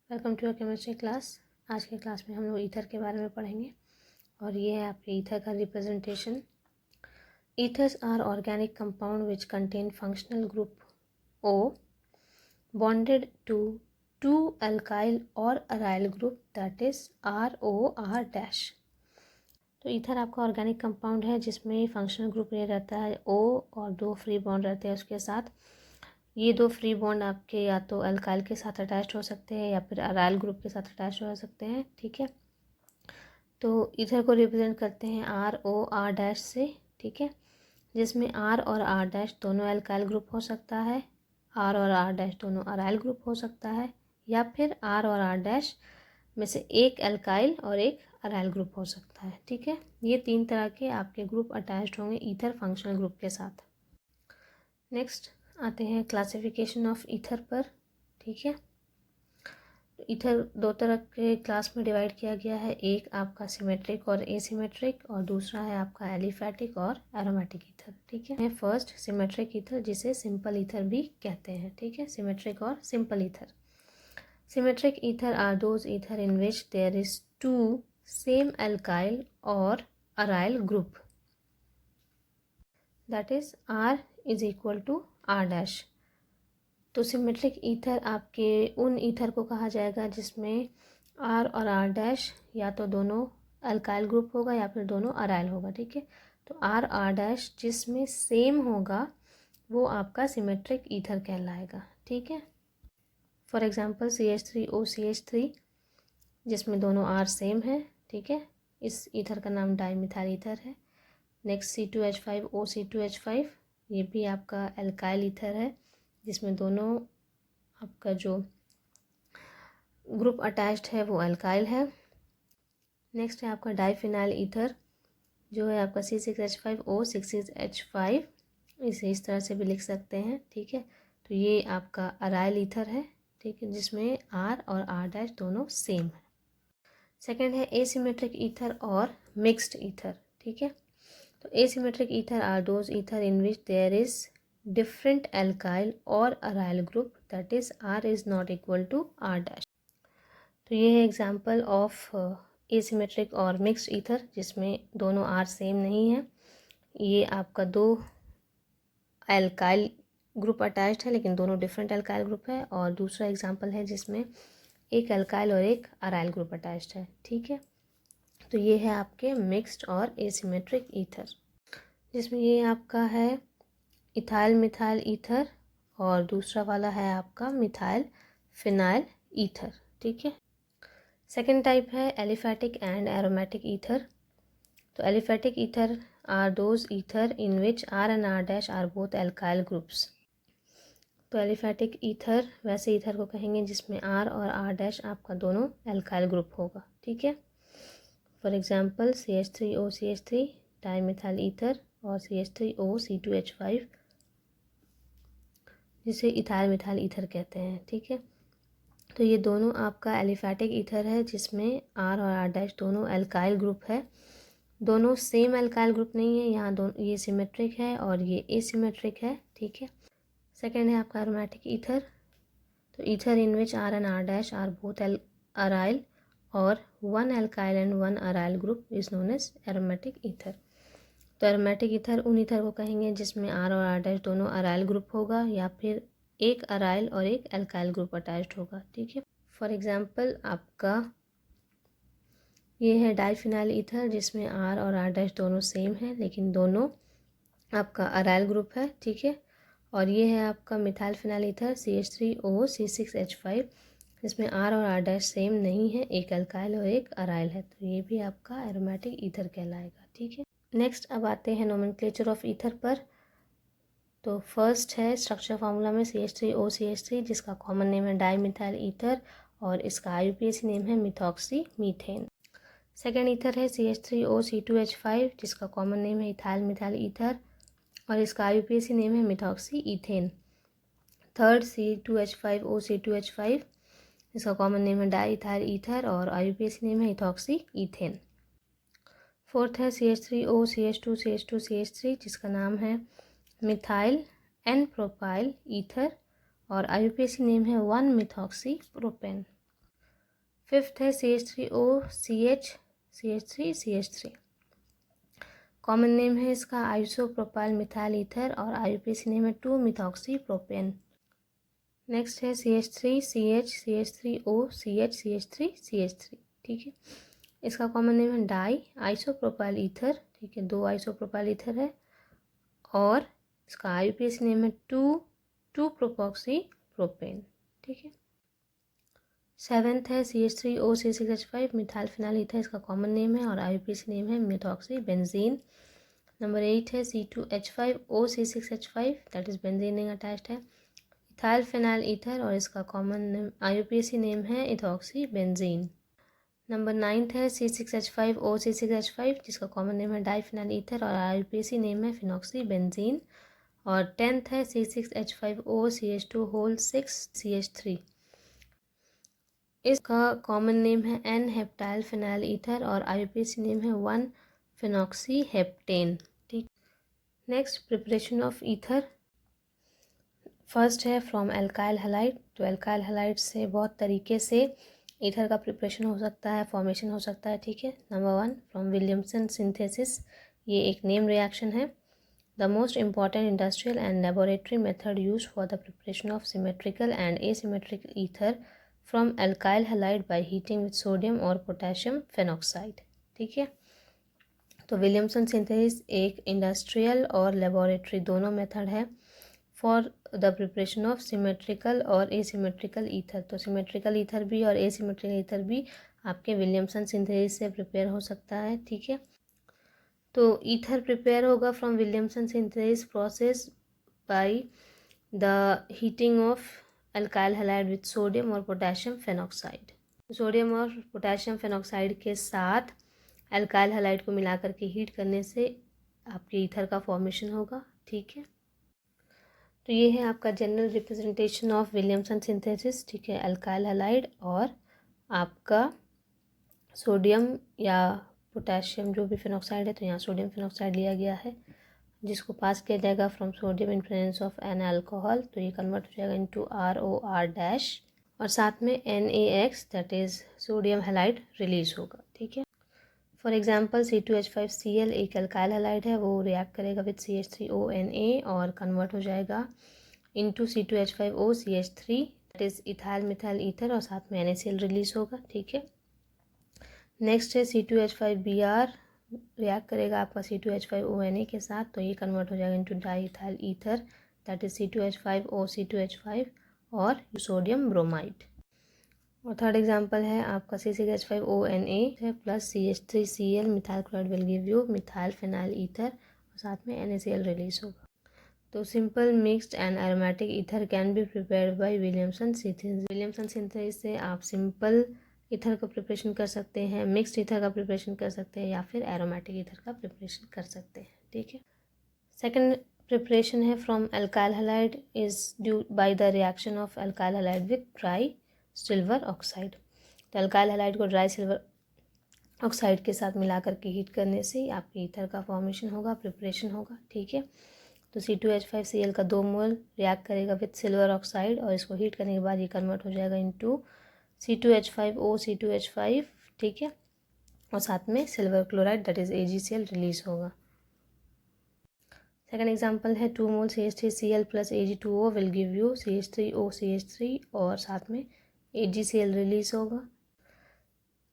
Welcome to your chemistry class. आज के class में हम लोग ईथर के बारे में पढ़ेंगे और ये है आपके ईथर का representation. Ethers are organic compound which contain functional group O bonded to to alkyl और aryl group that is ROR dash. तो ईथर आपका ऑर्गेनिक कंपाउंड है जिसमें फंक्शनल ग्रुप ये रहता है O और दो फ्री बॉन्ड रहते हैं उसके साथ। ये दो फ्री बॉन्ड आपके या तो अल्काइल के साथ अटैच हो सकते हैं या फिर अराइल ग्रुप के साथ अटैच हो सकते हैं, ठीक है। तो इधर को रिप्रेजेंट करते हैं ROR डैश से, ठीक है, जिसमें R और R डैश दोनों अल्काइल ग्रुप हो सकता है, R और R डैश दोनों अराइल ग्रुप हो सकता है, या फिर R और R डैश में से एक अल्काइल और एक अराइल ग्रुप हो सकता है, ठीक है। ये तीन तरह के आपके ग्रुप अटैच्ड होंगे ईथर फंक्शनल ग्रुप के साथ। नेक्स्ट आते हैं क्लासिफिकेशन ऑफ ईथर पर, ठीक है। ईथर दो तरह के क्लास में डिवाइड किया गया है, एक आपका सिमेट्रिक और एसिमेट्रिक और दूसरा है आपका एलिफैटिक और एरोमेटिक ईथर, ठीक है। फर्स्ट सिमेट्रिक ईथर जिसे सिंपल ईथर भी कहते हैं, ठीक है, सिमेट्रिक और simple ether. Symmetric ether are those ether in which there is two same alkyl और aryl group that is R is equal to R dash. तो सिमेट्रिक ईथर आपके उन ईथर को कहा जाएगा जिसमें R और R डैश या तो दोनों अल्काइल ग्रुप होगा या फिर दोनों अराइल होगा, ठीक है। तो R R डैश जिसमें सेम होगा वो आपका सिमेट्रिक ईथर कहलाएगा, ठीक है। फॉर एग्जांपल CH3OCH3 जिसमें दोनों R सेम है, ठीक है, इस ईथर का नाम डाईमिथाइल ईथर है। नेक्स्ट C2H5OC2H5 ये भी आपका अल्काइल ईथर है जिसमें दोनों आपका जो ग्रुप अटैच्ड है वो अल्काइल है। नेक्स्ट है आपका डाईफिनाइल ईथर जो है आपका C6H5O6H5, इसे इस तरह से भी लिख सकते हैं, ठीक है। तो ये आपका अराइल ईथर है, ठीक है, जिसमें R और R डैश दोनों सेम है। सेकेंड है एसिमेट्रिक ईथर और मिक्स्ड ईथर, ठीक है। तो asymmetric ether are those ether in which there is different alkyl और aryl group that is R is not equal to R dash। तो ये है एग्जाम्पल ऑफ एसिमेट्रिक और मिक्स्ड ईथर जिसमें दोनों R सेम नहीं है। ये आपका दो अल्काइल ग्रुप अटैच्ड है लेकिन दोनों डिफरेंट अल्काइल ग्रुप है, और दूसरा एग्जाम्पल है जिसमें एक अल्काइल और एक अराइल ग्रुप अटैच्ड है, ठीक है। तो ये है आपके मिक्स्ड और एसिमेट्रिक ईथर जिसमें ये आपका है इथाइल मिथाइल ईथर और दूसरा वाला है आपका मिथाइल फिनाइल ईथर, ठीक है। सेकेंड टाइप है एलिफैटिक एंड एरोमेटिक ईथर। तो aliphatic ether are those ether in which R and R dash are both alkyl groups. तो एलिफैटिक ईथर वैसे ईथर को कहेंगे जिसमें R और R डैश आपका दोनों एल्काइल ग्रुप होगा, ठीक है। For example CH3OCH3 dimethyl ether और CH3OC2H5 जिसे इथाइल मिथाइल ईथर कहते हैं, ठीक है। तो ये दोनों आपका एलिफैटिक ईथर है जिसमें R और R डैश दोनों अल्काइल ग्रुप है, दोनों सेम अल्काइल ग्रुप नहीं है, यहाँ दोनों ये सिमेट्रिक है और ये एसिमेट्रिक है, ठीक है। सेकेंड है आपका एरोमेटिक ईथर। तो ether in which R and R dash are both aryl और one alkyl and one aryl group is known as aromatic ether. तो एरोमेटिक ईथर उन ईथर को कहेंगे जिसमें R और R डैश दोनों अराइल ग्रुप होगा या फिर एक अराइल और एक अल्काइल ग्रुप अटैच्ड होगा, ठीक है। फॉर एग्जांपल आपका ये है डाईफिनाइल ईथर जिसमें R और R डैश दोनों सेम है लेकिन दोनों आपका अराइल ग्रुप है, ठीक है। और ये है आपका मिथाइल फिनाइल ईथर CH3OC6H5 जिसमें R और R डैश सेम नहीं है, एक अल्काइल और एक अराइल है, तो ये भी आपका एरोमेटिक ईथर कहलाएगा, ठीक है। नेक्स्ट अब आते हैं नोमेनक्लेचर ऑफ ईथर पर। तो फर्स्ट है स्ट्रक्चर फार्मूला में CH3OCH3 जिसका कॉमन नेम है डाईमिथाइल ईथर और इसका IUPAC नेम है मिथॉक्सी मीथेन। सेकेंड ईथर है CH3OC2H5 जिसका कॉमन नेम है इथाइल मिथाइल ईथर और इसका IUPAC नेम है मिथॉक्सी ईथेन। थर्ड C2H5OC2H5 इसका कॉमन नेम है डाईइथाइल ईथर और IUPAC नेम है इथॉक्सी ईथेन। फोर्थ है CH3OCH2CH2CH3 जिसका नाम है मिथाइल एन प्रोपाइल ईथर और IUPAC नेम है 1 मिथॉक्सी प्रोपेन। फिफ्थ है CH3OCH3CH3। कॉमन नेम है इसका आइसोप्रोपाइल मिथाइल ईथर और IUPAC नेम है 2-मिथॉक्सी-प्रोपेन। नेक्स्ट है CH3CH CH3OCH CH3CH3, ठीक है। इसका कॉमन नेम है डाई आइसोप्रोपाइल ईथर, ठीक है, 2 आइसोप्रोपाइल ईथर है और इसका IUPAC नेम है 2,2-प्रोपॉक्सी-प्रोपेन, ठीक है। सेवेंथ है CH3OC6H5 मिथाइल फिनाइल ईथर, इसका कॉमन नेम है और IUPAC नेम है मिथॉक्सी बेंजीन। नंबर 8 है C2H5OC6H5, that is benzene ring attached है, इथाइल फिनाइल ईथर और इसका कॉमन नेम IUPAC नेम है इथॉक्सी बेंजीन। नंबर 9 है C6H5OC6H5 जिसका कॉमन नेम है डाइफिनाइल ईथर और IUPAC नेम है फिनॉक्सी बेंजीन। और 10th है C6H5OCH2 होल 6CH3, इसका कॉमन नेम है N हेप्टाइल फिनाइल ईथर और IUPAC नेम है 1-फिनॉक्सी हेप्टेन, ठीक। Next preparation of ether. First है फ्रॉम एल्काइल हैलाइड। तो एल्काइल हैलाइड से बहुत तरीके से ईथर का प्रिपरेशन हो सकता है, फॉर्मेशन हो सकता है, ठीक है। नंबर 1 फ्रॉम विलियमसन सिंथेसिस, ये एक नेम रिएक्शन है। The most important industrial and laboratory method use for the preparation of symmetrical and asymmetrical ether from alkyl halide by heating with sodium और पोटेशियम फेनॉक्साइड, ठीक है। तो Williamson synthesis एक industrial और laboratory दोनों method है for the preparation of symmetrical और asymmetrical ether. तो सिमेट्रिकल ईथर भी और एसिमेट्रिकल ईथर भी आपके विलियमसन सिंथेसिस से प्रिपेयर हो सकता है, ठीक है। तो ईथर प्रिपेयर होगा from Williamson synthesis process by the heating of alkyl halide with sodium और पोटेशियम फेनॉक्साइड। सोडियम और पोटेशियम फेनॉक्साइड के साथ अल्काइल हैलाइड को मिलाकर के हीट करने से आपके ईथर का फॉर्मेशन होगा, ठीक है। तो ये है आपका general representation of Williamson synthesis, ठीक है। अल्काइल हैलाइड और आपका सोडियम या पोटेशियम जो भी फिनॉक्साइड है, तो यहाँ सोडियम फिनॉक्साइड लिया गया है जिसको पास किया जाएगा from sodium in presence of an alcohol, तो ये कन्वर्ट हो जाएगा इनटू ROR- और साथ में NaX that is sodium halide release होगा, ठीक है। फॉर एग्जांपल C2H5Cl एक अल्काइल हैलाइड है, वो रिएक्ट करेगा विद CH3ONa और कन्वर्ट हो जाएगा into C2H5OCH3 that is ethyl methyl ether और साथ में NaCl रिलीज होगा, ठीक है। नेक्स्ट है C2H5Br रिएक्ट करेगा आपका C2H5ONa के साथ, तो ये कन्वर्ट हो जाएगा into diethyl ether that is C2H5OC2H5 और सोडियम ब्रोमाइड। और थर्ड एग्जांपल है आपका C6H5ONa है plus CH3Cl methyl chloride will give you methyl phenyl ether और साथ में NaCl रिलीज होगा। तो simple mixed and aromatic ether can be prepared by Williamson synthesis. Williamson synthesis से आप सिंपल ईथर का प्रिपरेशन कर सकते हैं, मिक्स्ड ईथर का प्रिपरेशन कर सकते हैं या फिर एरोमेटिक ईथर का प्रिपरेशन कर सकते हैं, ठीक है। सेकंड प्रिपरेशन है from alkyl halide is due by the reaction of alkyl halide with dry silver oxide. तो अल्काइल हैलाइड को ड्राई सिल्वर ऑक्साइड के साथ मिला करके हीट करने से आपके ईथर का फॉर्मेशन होगा, प्रिपरेशन होगा, ठीक है। तो C2H5Cl का 2 मोल रिएक्ट करेगा विथ सिल्वर ऑक्साइड और इसको हीट करने के बाद ये कन्वर्ट हो जाएगा इनटू C2H5O C2H5, ठीक है, और साथ में silver chloride that is AgCl release होगा। सेकेंड एग्जाम्पल है 2 मोल CH3Cl plus Ag2O will give you CH3OCH3 और साथ में AgCl रिलीज होगा।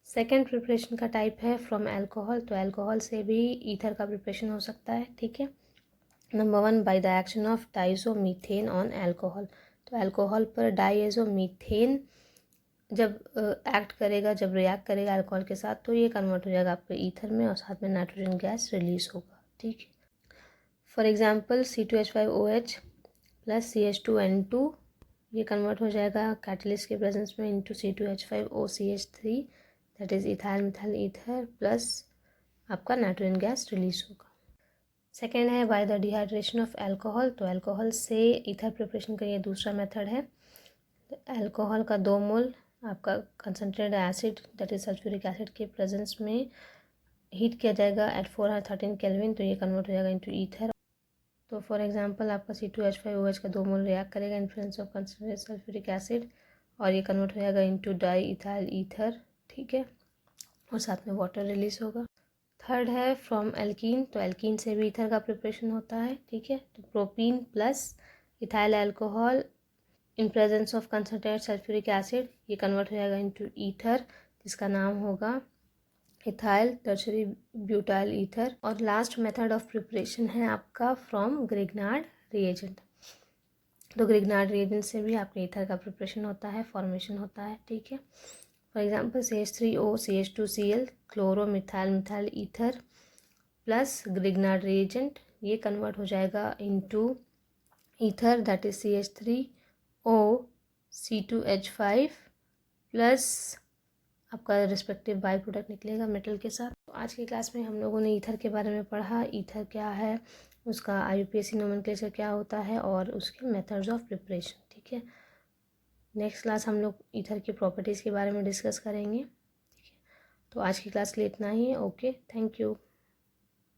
सेकेंड प्रिपरेशन का टाइप है फ्रॉम अल्कोहल। तो अल्कोहल से भी ईथर का प्रिपरेशन हो सकता है, ठीक है। Number 1 by the action of diazomethane on alcohol. तो अल्कोहल पर डाइज़ोमीथेन जब एक्ट करेगा, जब रिएक्ट करेगा अल्कोहल के साथ, तो ये कन्वर्ट हो जाएगा आपके ईथर में और साथ में नाइट्रोजन गैस रिलीज होगा, ठीक है। For example C2H5OH plus CH2N2 ये कन्वर्ट हो जाएगा कैटलिस्ट के प्रेजेंस में into C2H5OCH3 that is ethyl methyl ether plus आपका नाइट्रोजन गैस रिलीज होगा। सेकेंड है by the dehydration of alcohol. तो अल्कोहल से ईथर प्रिपरेशन का ये दूसरा मेथड है। अल्कोहल का 2 मोल आपका concentrated acid that is sulphuric acid के प्रेजेंस में हीट किया जाएगा एट 413 केल्विन, तो ये कन्वर्ट हो जाएगा इनटू ईथर। तो फॉर एग्जांपल आपका C2H5OH का 2 मोल रिएक्ट करेगा in presence of concentrated sulphuric acid और ये कन्वर्ट हो जाएगा इनटू डाई इथाइल ईथर ठीक है, और साथ में वाटर रिलीज होगा। थर्ड है फ्रॉम एल्कीन, तो एल्कीन से भी ईथर का प्रिपरेशन होता है, ठीक है। तो propene plus ethyl alcohol in presence of concentrated sulphuric acid, ये कन्वर्ट हो जाएगा इनटू ईथर, जिसका नाम होगा इथाइल टर्शरी ब्यूटाइल ईथर। और लास्ट मेथड ऑफ प्रिपरेशन है आपका फ्रॉम ग्रिग्नार्ड रिएजेंट। तो ग्रिग्नार्ड रिएजेंट से भी आपके ईथर का प्रिपरेशन होता है, फॉर्मेशन होता है, ठीक है। For example CH3O CH2Cl chloro methyl methyl ether plus Grignard reagent, ये कन्वर्ट हो जाएगा into ether that is CH3O C2H5 plus आपका रिस्पेक्टिव बाई प्रोडक्ट निकलेगा मेटल के साथ। तो आज की क्लास में हम लोगों ने ईथर के बारे में पढ़ा, ईथर क्या है, उसका IUPAC नोमेनक्लेचर क्या होता है और उसके मेथड्स ऑफ प्रिपरेशन, ठीक है। नेक्स्ट क्लास हम लोग ईथर की प्रॉपर्टीज़ के बारे में डिस्कस करेंगे, ठीक है। तो आज की क्लास के लिए इतना ही है। Okay, thank you.